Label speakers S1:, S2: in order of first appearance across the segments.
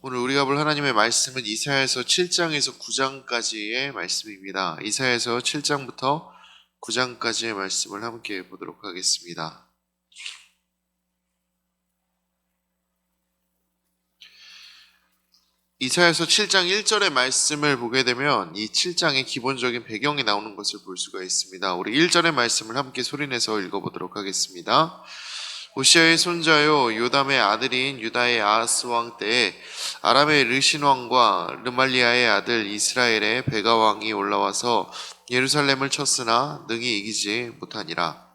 S1: 오늘 우리가 볼 하나님의 말씀은 이사야서 7장에서 9장까지의 말씀입니다. 이사야서 7장부터 9장까지의 말씀을 함께 보도록 하겠습니다. 이사야서 7장 1절의 말씀을 보게 되면 이 7장의 기본적인 배경이 나오는 것을 볼 수가 있습니다. 우리 1절의 말씀을 함께 소리내서 읽어보도록 하겠습니다. 오시아의 손자요 요담의 아들인 유다의 아하스 왕 때에 아람의 르신 왕과 르말리아의 아들 이스라엘의 베가 왕이 올라와서 예루살렘을 쳤으나 능히 이기지 못하니라.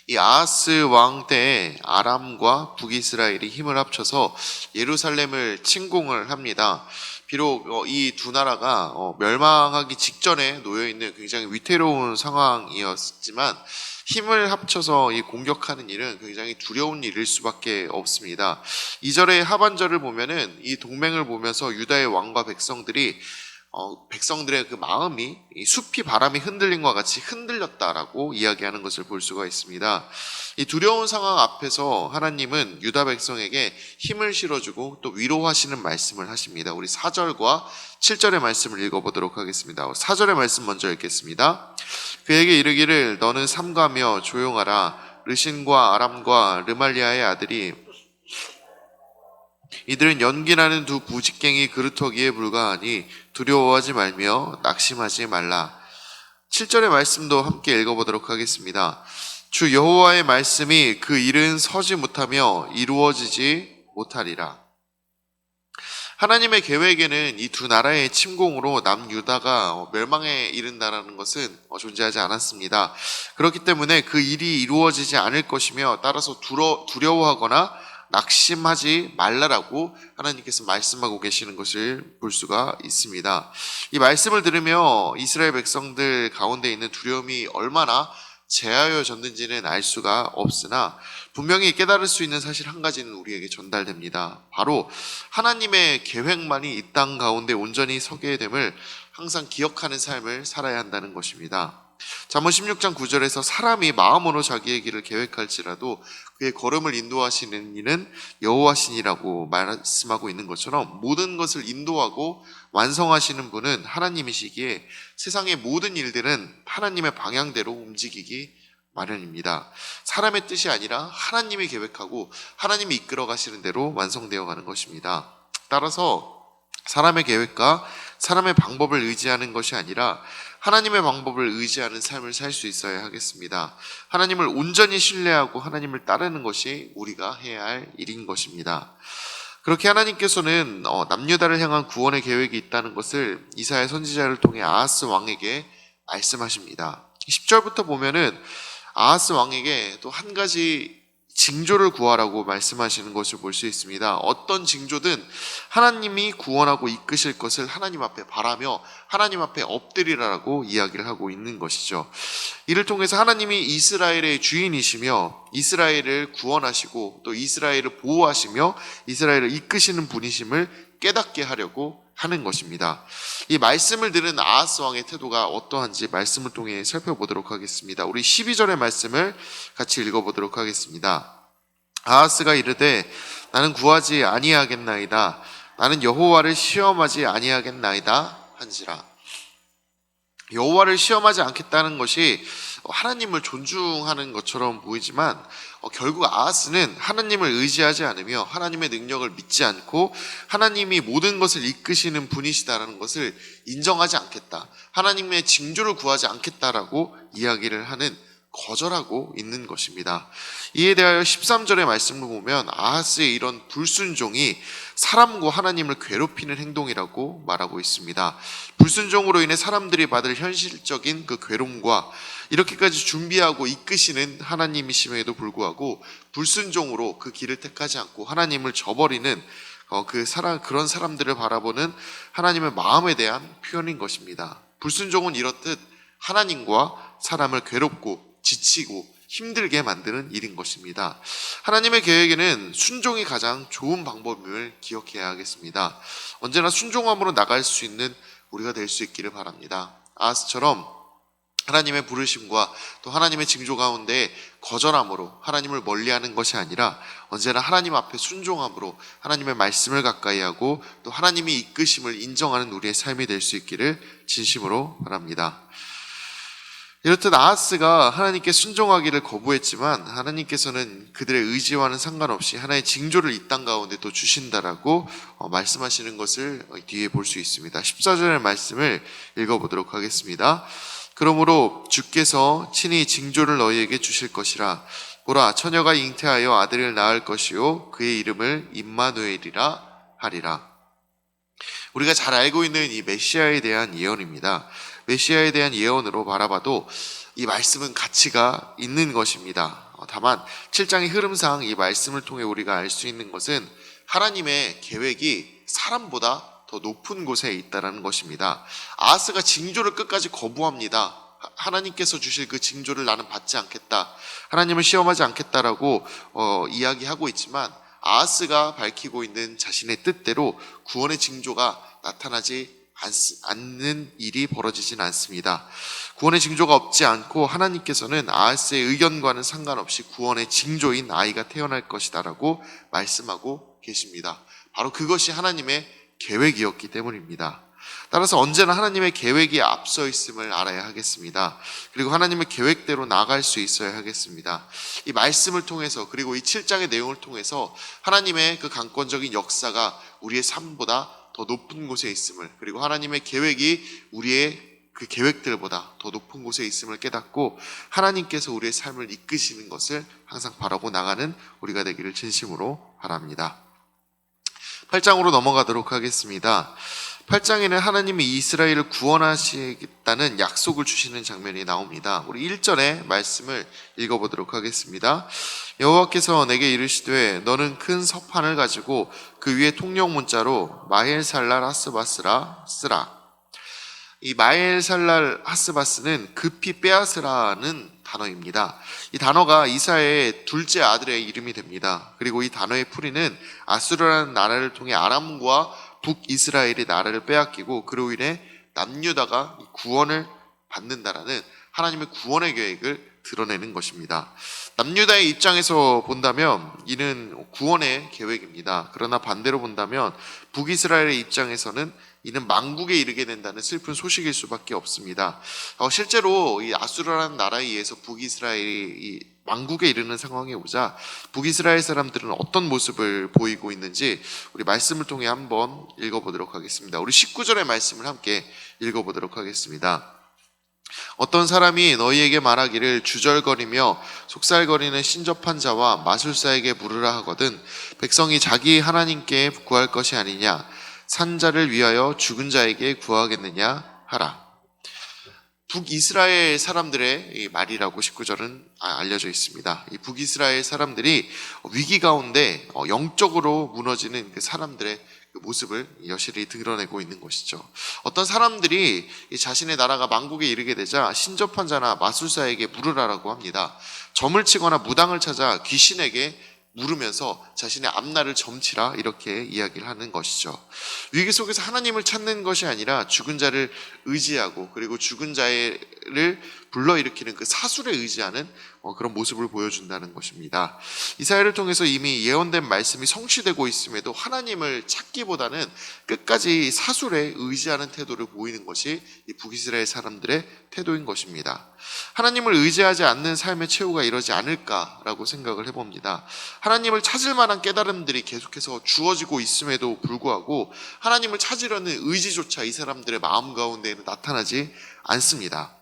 S1: 이 아하스 왕 때에 아람과 북이스라엘이 힘을 합쳐서 예루살렘을 침공을 합니다. 비록 이 두 나라가 멸망하기 직전에 놓여있는 굉장히 위태로운 상황이었지만 힘을 합쳐서 이 공격하는 일은 굉장히 두려운 일일 수밖에 없습니다. 2절의 하반절을 보면은 이 동맹을 보면서 유다의 왕과 백성들의 그 마음이 이 숲이 바람이 흔들림과 같이 흔들렸다라고 이야기하는 것을 볼 수가 있습니다. 이 두려운 상황 앞에서 하나님은 유다 백성에게 힘을 실어주고 또 위로하시는 말씀을 하십니다. 우리 4절과 7절의 말씀을 읽어보도록 하겠습니다. 4절의 말씀 먼저 읽겠습니다. 그에게 이르기를 너는 삼가며 조용하라. 르신과 아람과 르말리아의 아들이 이들은 연기나는 두 부직갱이 그루터기에 불과하니 두려워하지 말며 낙심하지 말라. 7절의 말씀도 함께 읽어보도록 하겠습니다. 주 여호와의 말씀이 그 일은 서지 못하며 이루어지지 못하리라. 하나님의 계획에는 이 두 나라의 침공으로 남유다가 멸망에 이른다라는 것은 존재하지 않았습니다. 그렇기 때문에 그 일이 이루어지지 않을 것이며 따라서 두려워하거나 낙심하지 말라라고 하나님께서 말씀하고 계시는 것을 볼 수가 있습니다. 이 말씀을 들으며 이스라엘 백성들 가운데 있는 두려움이 얼마나 제하여졌는지는 알 수가 없으나 분명히 깨달을 수 있는 사실 한 가지는 우리에게 전달됩니다. 바로 하나님의 계획만이 이 땅 가운데 온전히 서게 됨을 항상 기억하는 삶을 살아야 한다는 것입니다. 잠언 16장 9절에서 사람이 마음으로 자기의 길을 계획할지라도 그의 걸음을 인도하시는 이는 여호와시니라고 말씀하고 있는 것처럼 모든 것을 인도하고 완성하시는 분은 하나님이시기에 세상의 모든 일들은 하나님의 방향대로 움직이기 마련입니다. 사람의 뜻이 아니라 하나님이 계획하고 하나님이 이끌어 가시는 대로 완성되어 가는 것입니다. 따라서 사람의 계획과 사람의 방법을 의지하는 것이 아니라 하나님의 방법을 의지하는 삶을 살 수 있어야 하겠습니다. 하나님을 온전히 신뢰하고 하나님을 따르는 것이 우리가 해야 할 일인 것입니다. 그렇게 하나님께서는 남유다를 향한 구원의 계획이 있다는 것을 이사야 선지자를 통해 아하스 왕에게 말씀하십니다. 10절부터 보면은 아하스 왕에게 또 한 가지 징조를 구하라고 말씀하시는 것을 볼 수 있습니다. 어떤 징조든 하나님이 구원하고 이끄실 것을 하나님 앞에 바라며 하나님 앞에 엎드리라고 이야기를 하고 있는 것이죠. 이를 통해서 하나님이 이스라엘의 주인이시며 이스라엘을 구원하시고 또 이스라엘을 보호하시며 이스라엘을 이끄시는 분이심을 깨닫게 하려고 하는 것입니다. 이 말씀을 들은 아하스 왕의 태도가 어떠한지 말씀을 통해 살펴보도록 하겠습니다. 우리 12절의 말씀을 같이 읽어보도록 하겠습니다. 아하스가 이르되 나는 구하지 아니하겠나이다. 나는 여호와를 시험하지 아니하겠나이다 한지라. 여호와를 시험하지 않겠다는 것이 하나님을 존중하는 것처럼 보이지만 결국 아하스는 하나님을 의지하지 않으며 하나님의 능력을 믿지 않고 하나님이 모든 것을 이끄시는 분이시다라는 것을 인정하지 않겠다. 하나님의 징조를 구하지 않겠다라고 이야기를 하는 거절하고 있는 것입니다. 이에 대하여 13절의 말씀을 보면 아하스의 이런 불순종이 사람과 하나님을 괴롭히는 행동이라고 말하고 있습니다. 불순종으로 인해 사람들이 받을 현실적인 그 괴로움과 이렇게까지 준비하고 이끄시는 하나님이심에도 불구하고 불순종으로 그 길을 택하지 않고 하나님을 저버리는 그런 사람들을 바라보는 하나님의 마음에 대한 표현인 것입니다. 불순종은 이렇듯 하나님과 사람을 괴롭고 지치고 힘들게 만드는 일인 것입니다. 하나님의 계획에는 순종이 가장 좋은 방법임을 기억해야 하겠습니다. 언제나 순종함으로 나갈 수 있는 우리가 될 수 있기를 바랍니다. 아하스처럼 하나님의 부르심과 또 하나님의 징조 가운데 거절함으로 하나님을 멀리하는 것이 아니라 언제나 하나님 앞에 순종함으로 하나님의 말씀을 가까이 하고 또 하나님이 이끄심을 인정하는 우리의 삶이 될 수 있기를 진심으로 바랍니다. 이렇듯 아하스가 하나님께 순종하기를 거부했지만 하나님께서는 그들의 의지와는 상관없이 하나의 징조를 이 땅 가운데 또 주신다라고 말씀하시는 것을 뒤에 볼 수 있습니다. 14절의 말씀을 읽어보도록 하겠습니다. 그러므로 주께서 친히 징조를 너희에게 주실 것이라. 보라, 처녀가 잉태하여 아들을 낳을 것이요 그의 이름을 임마누엘이라 하리라. 우리가 잘 알고 있는 이 메시아에 대한 예언입니다. 메시아에 대한 예언으로 바라봐도 이 말씀은 가치가 있는 것입니다. 다만 7장의 흐름상 이 말씀을 통해 우리가 알 수 있는 것은 하나님의 계획이 사람보다 더 높은 곳에 있다는 것입니다. 아하스가 징조를 끝까지 거부합니다. 하나님께서 주실 그 징조를 나는 받지 않겠다, 하나님을 시험하지 않겠다라고 이야기하고 있지만 아하스가 밝히고 있는 자신의 뜻대로 구원의 징조가 나타나지 않는 일이 벌어지진 않습니다. 구원의 징조가 없지 않고 하나님께서는 아하스의 의견과는 상관없이 구원의 징조인 아이가 태어날 것이다라고 말씀하고 계십니다. 바로 그것이 하나님의 계획이었기 때문입니다. 따라서 언제나 하나님의 계획이 앞서 있음을 알아야 하겠습니다. 그리고 하나님의 계획대로 나아갈 수 있어야 하겠습니다. 이 말씀을 통해서 그리고 이 7장의 내용을 통해서 하나님의 그 강권적인 역사가 우리의 삶보다 더 높은 곳에 있음을, 그리고 하나님의 계획이 우리의 그 계획들보다 더 높은 곳에 있음을 깨닫고 하나님께서 우리의 삶을 이끄시는 것을 항상 바라고 나가는 우리가 되기를 진심으로 바랍니다. 8장으로 넘어가도록 하겠습니다. 8장에는 하나님이 이스라엘을 구원하시겠다는 약속을 주시는 장면이 나옵니다. 우리 1절의 말씀을 읽어보도록 하겠습니다. 여호와께서 내게 이르시되 너는 큰 서판을 가지고 그 위에 통역 문자로 마헬살랄 하스바스라 쓰라. 이 마헬살랄 하스바스는 급히 빼앗으라는 단어입니다. 이 단어가 이사야의 둘째 아들의 이름이 됩니다. 그리고 이 단어의 풀이는 아수르라는 나라를 통해 아람과 북이스라엘이 나라를 빼앗기고 그로 인해 남유다가 구원을 받는다라는 하나님의 구원의 계획을 드러내는 것입니다. 남유다의 입장에서 본다면 이는 구원의 계획입니다. 그러나 반대로 본다면 북이스라엘의 입장에서는 이는 망국에 이르게 된다는 슬픈 소식일 수밖에 없습니다. 실제로 이 아수르라는 나라에 의해서 북이스라엘이 망국에 이르는 상황에 오자 북이스라엘 사람들은 어떤 모습을 보이고 있는지 우리 말씀을 통해 한번 읽어보도록 하겠습니다. 우리 19절의 말씀을 함께 읽어보도록 하겠습니다. 어떤 사람이 너희에게 말하기를 주절거리며 속살거리는 신접한 자와 마술사에게 물으라 하거든 백성이 자기 하나님께 구할 것이 아니냐, 산 자를 위하여 죽은 자에게 구하겠느냐 하라. 북이스라엘 사람들의 말이라고 19절은 알려져 있습니다. 이 북이스라엘 사람들이 위기 가운데 영적으로 무너지는 그 사람들의 그 모습을 여실히 드러내고 있는 것이죠. 어떤 사람들이 자신의 나라가 망국에 이르게 되자 신접한 자나 마술사에게 물으라라고 합니다. 점을 치거나 무당을 찾아 귀신에게 물으면서 자신의 앞날을 점치라 이렇게 이야기를 하는 것이죠. 위기 속에서 하나님을 찾는 것이 아니라 죽은 자를 의지하고 그리고 죽은 자를 불러일으키는 그 사술에 의지하는 그런 모습을 보여준다는 것입니다. 이사야를 통해서 이미 예언된 말씀이 성취되고 있음에도 하나님을 찾기보다는 끝까지 사술에 의지하는 태도를 보이는 것이 이 북이스라엘 사람들의 태도인 것입니다. 하나님을 의지하지 않는 삶의 최후가 이러지 않을까라고 생각을 해봅니다. 하나님을 찾을 만한 깨달음들이 계속해서 주어지고 있음에도 불구하고 하나님을 찾으려는 의지조차 이 사람들의 마음 가운데에는 나타나지 않습니다.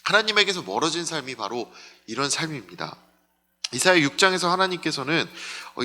S1: 하나님에게서 멀어진 삶이 바로 이런 삶입니다. 이사야 6장에서 하나님께서는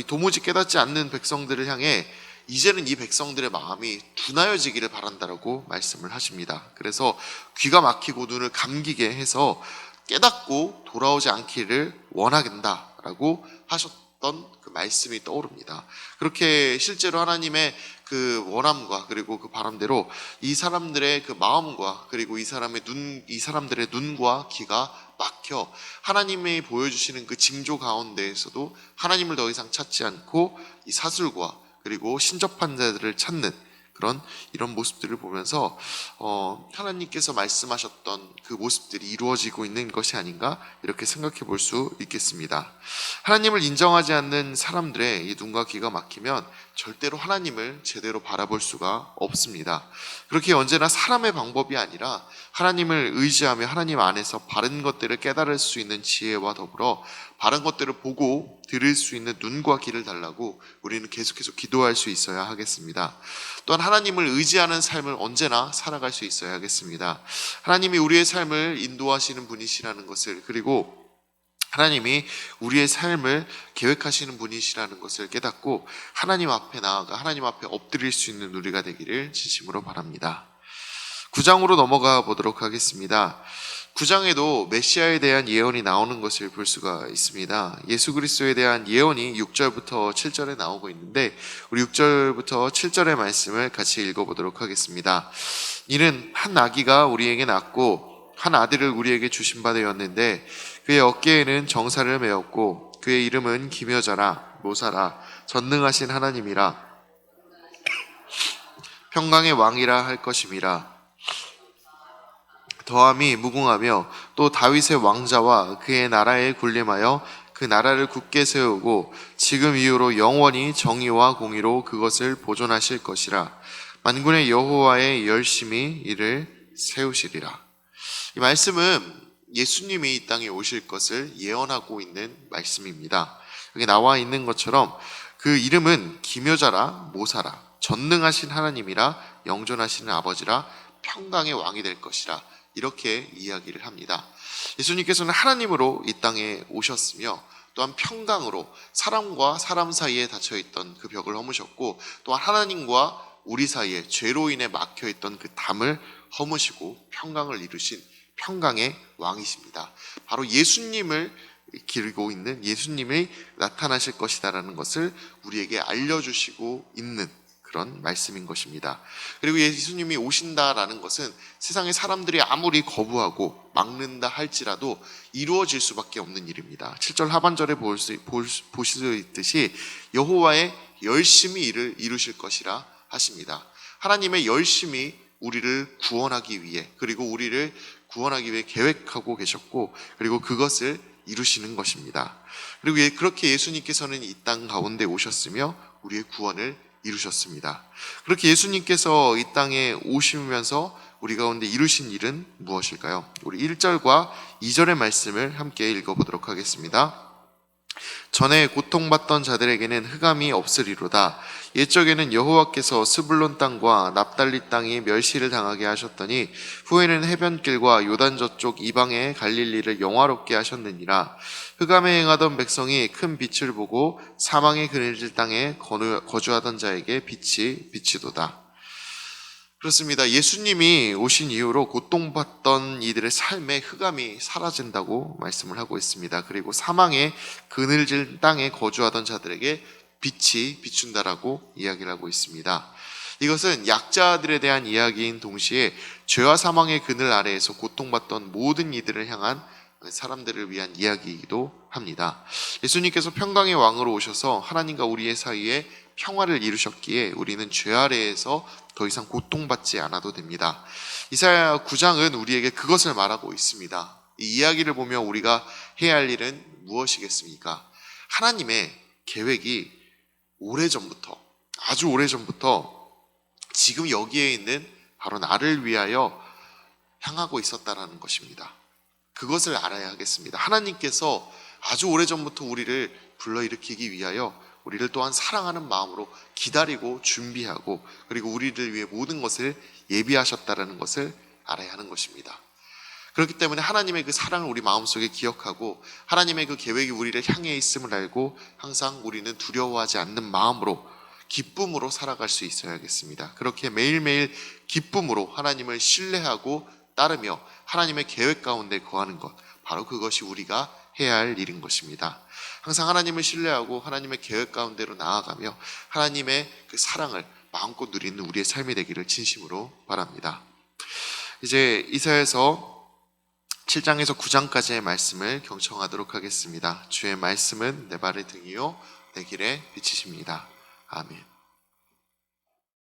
S1: 도무지 깨닫지 않는 백성들을 향해 이제는 이 백성들의 마음이 둔하여지기를 바란다라고 말씀을 하십니다. 그래서 귀가 막히고 눈을 감기게 해서 깨닫고 돌아오지 않기를 원하겠다라고 하셨던 그 말씀이 떠오릅니다. 그렇게 실제로 하나님의 그 원함과 그리고 그 바람대로 이 사람들의 그 마음과 그리고 이 사람들의 눈과 귀가 막혀 하나님이 보여주시는 그 징조 가운데에서도 하나님을 더 이상 찾지 않고 이 사술과 그리고 신접한 자들을 찾는 이런 모습들을 보면서 하나님께서 말씀하셨던 그 모습들이 이루어지고 있는 것이 아닌가 이렇게 생각해 볼 수 있겠습니다. 하나님을 인정하지 않는 사람들의 이 눈과 귀가 막히면 절대로 하나님을 제대로 바라볼 수가 없습니다. 그렇게 언제나 사람의 방법이 아니라 하나님을 의지하며 하나님 안에서 바른 것들을 깨달을 수 있는 지혜와 더불어 바른 것들을 보고 들을 수 있는 눈과 귀를 달라고 우리는 계속해서 기도할 수 있어야 하겠습니다. 또한 하나님을 의지하는 삶을 언제나 살아갈 수 있어야 하겠습니다. 하나님이 우리의 삶을 인도하시는 분이시라는 것을, 그리고 하나님이 우리의 삶을 계획하시는 분이시라는 것을 깨닫고 하나님 앞에 나아가 하나님 앞에 엎드릴 수 있는 우리가 되기를 진심으로 바랍니다. 9장으로 넘어가 보도록 하겠습니다. 9장에도 메시아에 대한 예언이 나오는 것을 볼 수가 있습니다. 예수 그리스도에 대한 예언이 6절부터 7절에 나오고 있는데 우리 6절부터 7절의 말씀을 같이 읽어보도록 하겠습니다. 이는 한 아기가 우리에게 낳고 한 아들을 우리에게 주신 바 되었는데 그의 어깨에는 정사를 메었고 그의 이름은 기묘자라 모사라 전능하신 하나님이라 평강의 왕이라 할 것임이라. 더함이 무궁하며 또 다윗의 왕자와 그의 나라에 군림하여 그 나라를 굳게 세우고 지금 이후로 영원히 정의와 공의로 그것을 보존하실 것이라. 만군의 여호와의 열심히 이를 세우시리라. 이 말씀은 예수님이 이 땅에 오실 것을 예언하고 있는 말씀입니다. 여기 나와 있는 것처럼 그 이름은 기묘자라 모사라 전능하신 하나님이라 영존하시는 아버지라 평강의 왕이 될 것이라 이렇게 이야기를 합니다. 예수님께서는 하나님으로 이 땅에 오셨으며 또한 평강으로 사람과 사람 사이에 닫혀있던 그 벽을 허무셨고 또한 하나님과 우리 사이에 죄로 인해 막혀있던 그 담을 허무시고 평강을 이루신 평강의 왕이십니다. 바로 예수님을 기르고 있는 예수님이 나타나실 것이다라는 것을 우리에게 알려주시고 있는 그런 말씀인 것입니다. 그리고 예수님이 오신다라는 것은 세상의 사람들이 아무리 거부하고 막는다 할지라도 이루어질 수밖에 없는 일입니다. 7절 하반절에 보실 수 있듯이 여호와의 열심히 일을 이루실 것이라 하십니다. 하나님의 열심히 우리를 구원하기 위해 그리고 우리를 구원하기 위해 계획하고 계셨고 그리고 그것을 이루시는 것입니다. 그리고 그렇게 예수님께서는 이 땅 가운데 오셨으며 우리의 구원을 이루셨습니다. 그렇게 예수님께서 이 땅에 오시면서 우리 가운데 이루신 일은 무엇일까요? 우리 1절과 2절의 말씀을 함께 읽어보도록 하겠습니다. 전에 고통받던 자들에게는 흑암이 없으리로다. 옛적에는 여호와께서 스불론 땅과 납달리 땅이 멸시를 당하게 하셨더니 후에는 해변길과 요단 저쪽 이방의 갈릴리를 영화롭게 하셨느니라. 흑암에 행하던 백성이 큰 빛을 보고 사망의 그늘질 땅에 거주하던 자에게 빛이 비치도다. 그렇습니다. 예수님이 오신 이후로 고통받던 이들의 삶의 흑암이 사라진다고 말씀을 하고 있습니다. 그리고 사망의 그늘질 땅에 거주하던 자들에게 빛이 비춘다라고 이야기를 하고 있습니다. 이것은 약자들에 대한 이야기인 동시에 죄와 사망의 그늘 아래에서 고통받던 모든 이들을 향한 사람들을 위한 이야기이기도 합니다. 예수님께서 평강의 왕으로 오셔서 하나님과 우리의 사이에 평화를 이루셨기에 우리는 죄 아래에서 더 이상 고통받지 않아도 됩니다. 이사야 9장은 우리에게 그것을 말하고 있습니다. 이 이야기를 보며 우리가 해야 할 일은 무엇이겠습니까? 하나님의 계획이 오래전부터 아주 오래전부터 지금 여기에 있는 바로 나를 위하여 향하고 있었다라는 것입니다. 그것을 알아야 하겠습니다. 하나님께서 아주 오래전부터 우리를 불러일으키기 위하여 우리를 또한 사랑하는 마음으로 기다리고 준비하고 그리고 우리를 위해 모든 것을 예비하셨다라는 것을 알아야 하는 것입니다. 그렇기 때문에 하나님의 그 사랑을 우리 마음속에 기억하고 하나님의 그 계획이 우리를 향해 있음을 알고 항상 우리는 두려워하지 않는 마음으로 기쁨으로 살아갈 수 있어야겠습니다. 그렇게 매일매일 기쁨으로 하나님을 신뢰하고 따르며 하나님의 계획 가운데 거하는 것, 바로 그것이 우리가 해야 할 일인 것입니다. 항상 하나님을 신뢰하고 하나님의 계획 가운데로 나아가며 하나님의 그 사랑을 마음껏 누리는 우리의 삶이 되기를 진심으로 바랍니다. 이제 이사야서 7장에서 9장까지의 말씀을 경청하도록 하겠습니다. 주의 말씀은 내 발의 등이요 내 길에 비치십니다. 아멘.